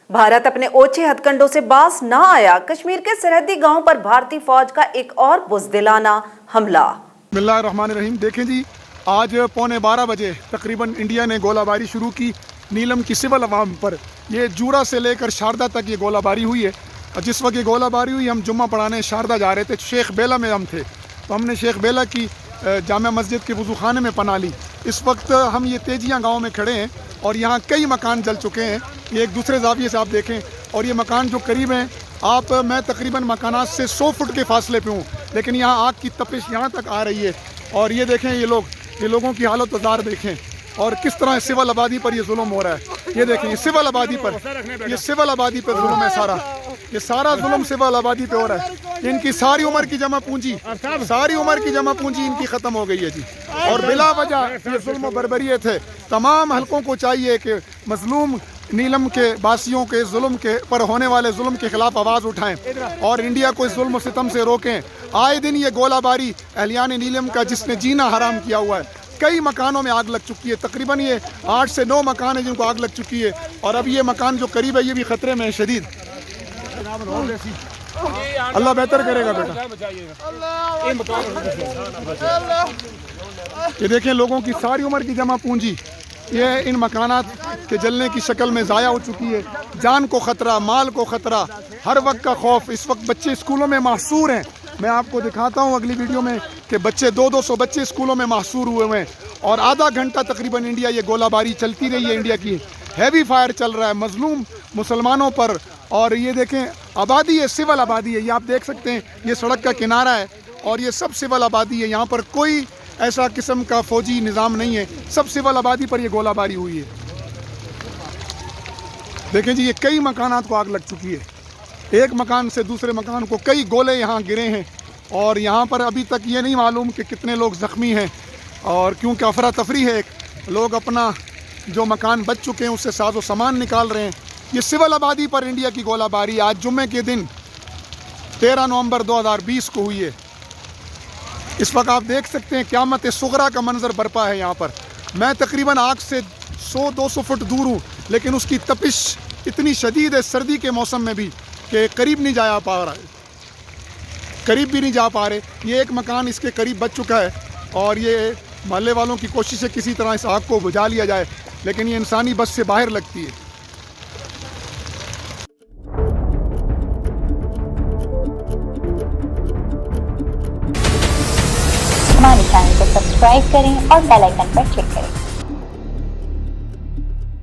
भारत अपने ओछे हथकंडों से बाज ना आया। कश्मीर के सरहदी गांव पर भारतीय फौज का एक और बुज़दिलाना हमला। बिस्मिल्लाहिर्रहमानिर्रहीम। देखें जी, आज 11:15 बजे तकरीबन इंडिया ने गोलाबारी शुरू की नीलम की सिविल अवाम पर। ये जूड़ा से लेकर शारदा तक ये गोलाबारी हुई है। और जिस वक्त ये गोलाबारी हुई, हम जुम्मा पढ़ाने शारदा जा रहे थे, शेख बेला में हम थे, तो हमने शेख बेला की जामा मस्जिद के वज़ू खाने में पनाह ली। इस वक्त हम ये तेजियाँ गाँव में खड़े हैं और यहाँ कई मकान जल चुके हैं। ये एक दूसरे जाविये से आप देखें, और ये मकान जो करीब हैं, मैं तकरीबन मकानात से 100 फुट के फासले पे हूँ, लेकिन यहाँ आग की तपिश यहाँ तक आ रही है। और ये देखें, ये लोगों की हालत वजार देखें, और किस तरह सिविल आबादी पर ये जुल्म हो रहा है। ये देखें, ये सिविल आबादी पर जुल्म है सारा। ये सारा जुल्म सिविल आबादी पे हो रहा है। इनकी सारी उम्र की जमा पूंजी इनकी ख़त्म हो गई है जी। और बिला वजह ये जुल्म बर्बरियत थे। तमाम हलकों को चाहिए कि मजलूम नीलम के बासियों के जुल्म के पर होने वाले जुल्म के खिलाफ आवाज़ उठाएं और इंडिया को इस जुल्म सितम से रोकें। आए दिन ये गोलाबारी अहलियान नीलम का, जिसने जीना हराम किया हुआ है। कई मकानों में आग लग चुकी है। तकरीबन ये 8 से 9 मकान है जिनको आग लग चुकी है, और अब ये मकान जो करीब है ये भी ख़तरे में है शदीद। अल्लाह बेहतर करेगा बेटा। ये देखें, लोगों की सारी उम्र की जमा पूंजी ये इन मकानात के जलने की शक्ल में ज़ाया हो चुकी है। जान को ख़तरा, माल को ख़तरा, हर वक्त का खौफ। इस वक्त बच्चे स्कूलों में महसूर हैं। मैं आपको दिखाता हूँ अगली वीडियो में कि बच्चे 200 बच्चे स्कूलों में महसूर हुए हैं। और आधा घंटा तकरीबन इंडिया ये गोलाबारी चलती रही है। इंडिया की हैवी फायर चल रहा है मजलूम मुसलमानों पर। और ये देखें, आबादी है, सिविल आबादी है। ये आप देख सकते हैं, ये सड़क का किनारा है और ये सब सिविल आबादी है। यहाँ पर कोई ऐसा किस्म का फौजी निज़ाम नहीं है, सब सिविल आबादी पर ये गोलाबारी हुई है। देखें जी, ये कई मकानात को आग लग चुकी है। एक मकान से दूसरे मकान को कई गोले यहाँ गिरे हैं, और यहाँ पर अभी तक ये नहीं मालूम कि कितने लोग ज़ख्मी हैं। और क्योंकि अफरा तफरी है, लोग अपना जो मकान बच चुके हैं उससे साजो सामान निकाल रहे हैं। ये सिविल आबादी पर इंडिया की गोलाबारी आज जुम्मे के दिन 13 नवंबर 2020 को हुई है। इस वक्त आप देख सकते हैं क़यामत सुगरा का मंजर बरपा है यहाँ पर। मैं तकरीबन आग से 100-200 फुट दूर हूँ, लेकिन उसकी तपिश इतनी शदीद है सर्दी के मौसम में भी कि करीब भी नहीं जा पा रहे। ये एक मकान इसके करीब बच चुका है, और ये मोहल्ले वालों की कोशिश है किसी तरह इस आग को बुझा लिया जाए, लेकिन ये इंसानी बस से बाहर लगती है। हमारे चैनल को सब्सक्राइब करें और बेल आइकन पर क्लिक करें।